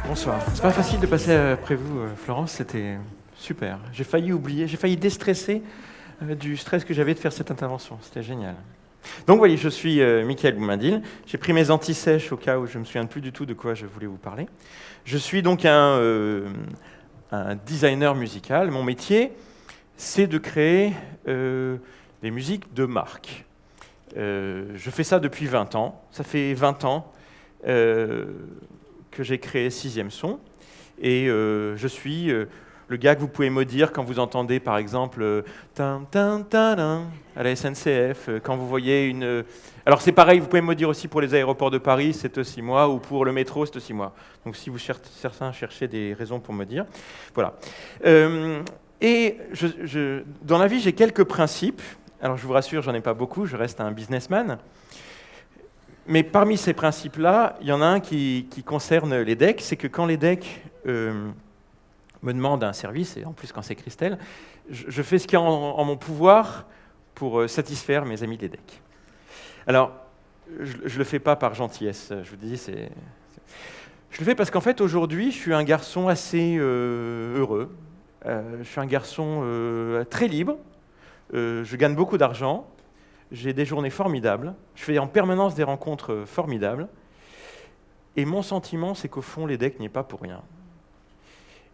Bonsoir. C'est pas facile de passer après vous, Florence, c'était super. J'ai failli oublier, j'ai failli déstresser du stress que j'avais de faire cette intervention. C'était génial. Donc voilà, je suis Mickaël Boumindil. J'ai pris mes antisèches au cas où je ne me souviens plus du tout de quoi je voulais vous parler. Je suis donc un designer musical. Mon métier, c'est de créer des musiques de marque. Je fais ça depuis 20 ans. Ça fait 20 ans que j'ai créé Sixième Son. Et je suis le gars que vous pouvez maudire quand vous entendez, par exemple, tin, tin, tin, à la SNCF, quand vous voyez une... Alors c'est pareil, vous pouvez maudire aussi pour les aéroports de Paris, c'est aussi moi, ou pour le métro, c'est aussi moi. Donc si vous certains cherchez des raisons pour me dire, voilà. Et dans la vie, j'ai quelques principes. Alors je vous rassure, j'en ai pas beaucoup, je reste un businessman. Mais parmi ces principes-là, il y en a un qui concerne les decks, c'est que quand les decks me demandent un service, et en plus quand c'est Christelle, je fais ce qui est en mon pouvoir pour satisfaire mes amis des decks. Alors, je ne le fais pas par gentillesse, je vous dis, je le fais parce qu'en fait, aujourd'hui, je suis un garçon assez heureux, je suis un garçon très libre, je gagne beaucoup d'argent, j'ai des journées formidables, je fais en permanence des rencontres formidables, et mon sentiment, c'est qu'au fond, les decks n'y est pas pour rien.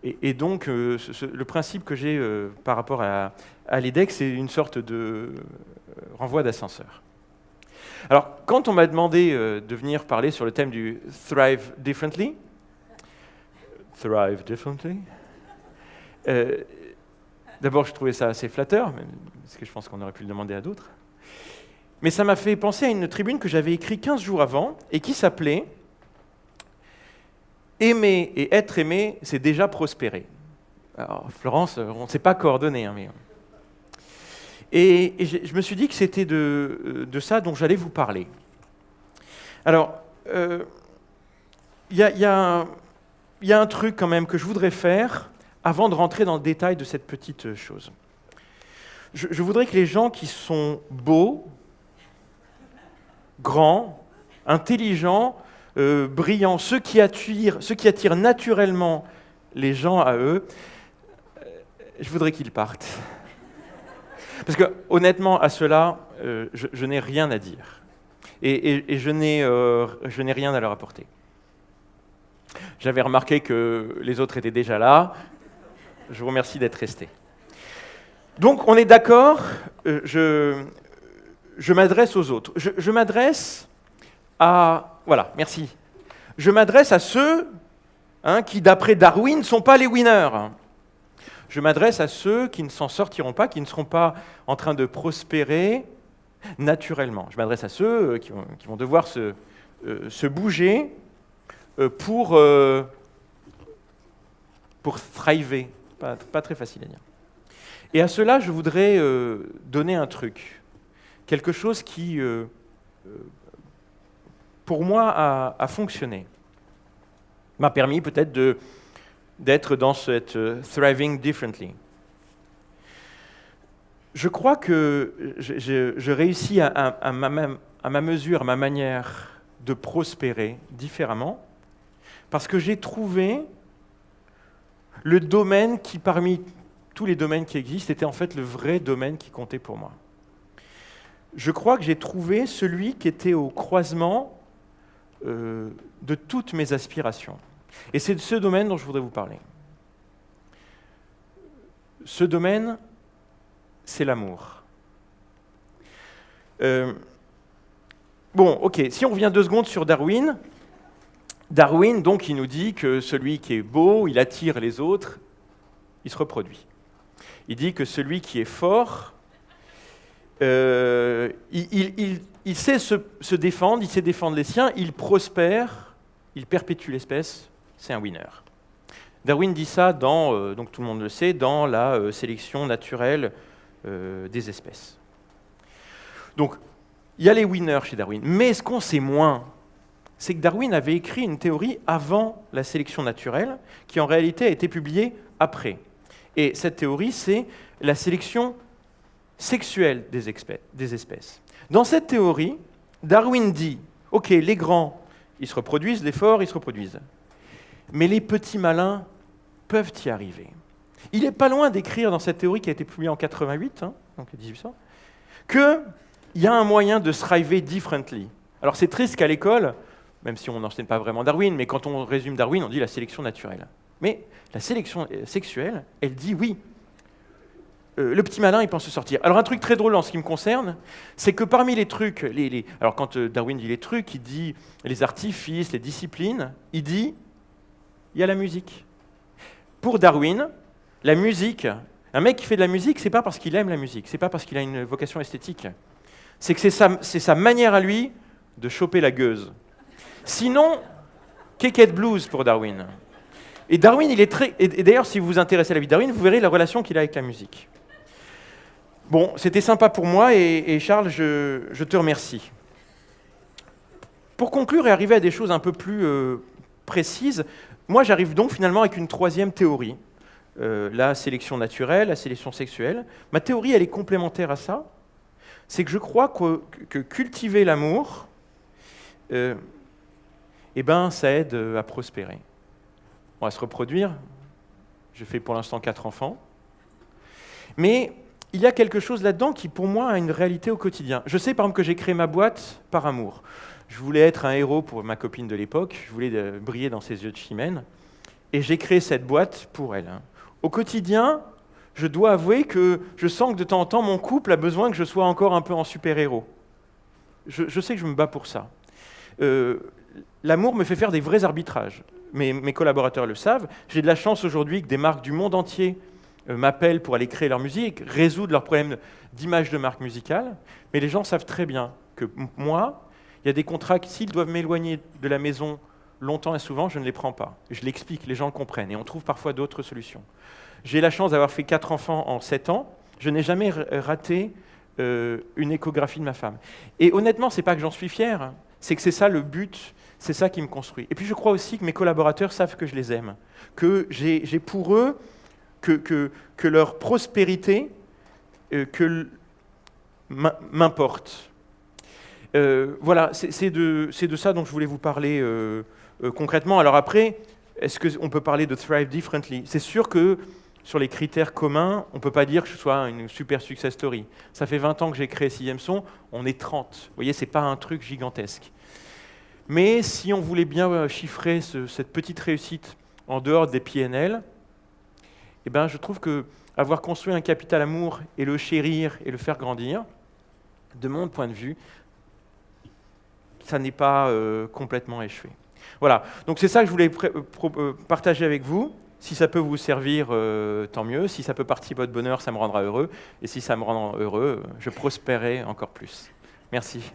Et donc, le principe que j'ai par rapport à les decks, c'est une sorte de renvoi d'ascenseur. Alors, quand on m'a demandé de venir parler sur le thème du Thrive Differently, d'abord, je trouvais ça assez flatteur, parce que je pense qu'on aurait pu le demander à d'autres. Mais ça m'a fait penser à une tribune que j'avais écrite 15 jours avant et qui s'appelait « Aimer et être aimé, c'est déjà prospérer ». Alors, Florence, on ne s'est pas coordonné. Mais... Et je me suis dit que c'était de ça dont j'allais vous parler. Alors, il y a un truc quand même que je voudrais faire avant de rentrer dans le détail de cette petite chose. Je voudrais que les gens qui sont beaux, grands, intelligents, brillants, ceux qui attirent naturellement les gens à eux, je voudrais qu'ils partent. Parce que, honnêtement, à ceux-là, je n'ai rien à dire. Et je n'ai rien à leur apporter. J'avais remarqué que les autres étaient déjà là. Je vous remercie d'être restés. Donc, on est d'accord, je m'adresse aux autres. Je m'adresse à... Voilà, merci. Je m'adresse à ceux qui, d'après Darwin, ne sont pas les winners. Je m'adresse à ceux qui ne s'en sortiront pas, qui ne seront pas en train de prospérer naturellement. Je m'adresse à ceux qui vont devoir se bouger pour thriver. Pas très facile à dire. Et à cela, je voudrais donner un truc. Quelque chose qui, pour moi, a fonctionné. M'a permis peut-être d'être dans cette thriving differently. Je crois que je réussis à ma mesure, à ma manière de prospérer différemment, parce que j'ai trouvé le domaine qui, parmi tous les domaines qui existent, était en fait le vrai domaine qui comptait pour moi. Je crois que j'ai trouvé celui qui était au croisement de toutes mes aspirations. Et c'est de ce domaine dont je voudrais vous parler. Ce domaine, c'est l'amour. Bon, ok, si on revient 2 secondes sur Darwin, donc, il nous dit que celui qui est beau, il attire les autres, il se reproduit. Il dit que celui qui est fort, il sait se défendre, il sait défendre les siens, il prospère, il perpétue l'espèce, c'est un winner. Darwin dit ça donc tout le monde le sait, dans la sélection naturelle des espèces. Donc, il y a les winners chez Darwin, mais ce qu'on sait moins, c'est que Darwin avait écrit une théorie avant la sélection naturelle, qui en réalité a été publiée après. Et cette théorie, c'est la sélection sexuelle des espèces. Dans cette théorie, Darwin dit, ok, les grands, ils se reproduisent, les forts, ils se reproduisent. mais les petits malins peuvent y arriver. Il n'est pas loin d'écrire dans cette théorie qui a été publiée en 88, donc 1800, qu'il y a un moyen de thriver differently. Alors c'est triste qu'à l'école, même si on n'enseigne pas vraiment Darwin, mais quand on résume Darwin, on dit la sélection naturelle. Mais la sélection sexuelle, elle dit oui. Le petit malin, il pense se sortir. Alors un truc très drôle en ce qui me concerne, c'est que parmi les trucs, alors quand Darwin dit les trucs, il dit les artifices, les disciplines, il dit, il y a la musique. Pour Darwin, la musique, un mec qui fait de la musique, c'est pas parce qu'il aime la musique, c'est pas parce qu'il a une vocation esthétique, c'est que c'est sa manière à lui de choper la gueuse. Sinon, Keket Blues pour Darwin. Et Darwin, il est très... Et d'ailleurs, si vous vous intéressez à la vie de Darwin, vous verrez la relation qu'il a avec la musique. Bon, c'était sympa pour moi, et Charles, je te remercie. Pour conclure et arriver à des choses un peu plus précises, moi j'arrive donc finalement avec une troisième théorie. La sélection naturelle, la sélection sexuelle. Ma théorie, elle est complémentaire à ça. C'est que je crois que cultiver l'amour, ça aide à prospérer. On va se reproduire. Je fais pour l'instant 4 enfants. Mais il y a quelque chose là-dedans qui, pour moi, a une réalité au quotidien. Je sais, par exemple, que j'ai créé ma boîte par amour. Je voulais être un héros pour ma copine de l'époque. Je voulais briller dans ses yeux de chimène. Et j'ai créé cette boîte pour elle. Au quotidien, je dois avouer que je sens que de temps en temps, mon couple a besoin que je sois encore un peu en super-héros. Je sais que je me bats pour ça. L'amour me fait faire des vrais arbitrages. Mes collaborateurs le savent. J'ai de la chance aujourd'hui que des marques du monde entier m'appellent pour aller créer leur musique, résoudre leurs problèmes d'image de marque musicale. Mais les gens savent très bien que moi, il y a des contrats qui, s'ils doivent m'éloigner de la maison longtemps et souvent, je ne les prends pas. Je l'explique, les gens le comprennent, et on trouve parfois d'autres solutions. J'ai la chance d'avoir fait 4 enfants en 7 ans. Je n'ai jamais raté une échographie de ma femme. Et honnêtement, ce n'est pas que j'en suis fier, c'est que c'est ça le but, c'est ça qui me construit. Et puis je crois aussi que mes collaborateurs savent que je les aime, que j'ai pour eux que leur prospérité m'importe. Voilà, c'est de ça dont je voulais vous parler concrètement. Alors après, est-ce qu'on peut parler de Thrive Differently? C'est sûr que sur les critères communs, on ne peut pas dire que je sois une super success story. Ça fait 20 ans que j'ai créé 6e Son, on est 30. Vous voyez, ce n'est pas un truc gigantesque. Mais si on voulait bien chiffrer cette petite réussite en dehors des PNL, je trouve qu'avoir construit un capital amour et le chérir et le faire grandir, de mon point de vue, ça n'est pas complètement échoué. Voilà, donc c'est ça que je voulais partager avec vous. Si ça peut vous servir, tant mieux. Si ça peut participer à votre bonheur, ça me rendra heureux. Et si ça me rend heureux, je prospérerai encore plus. Merci.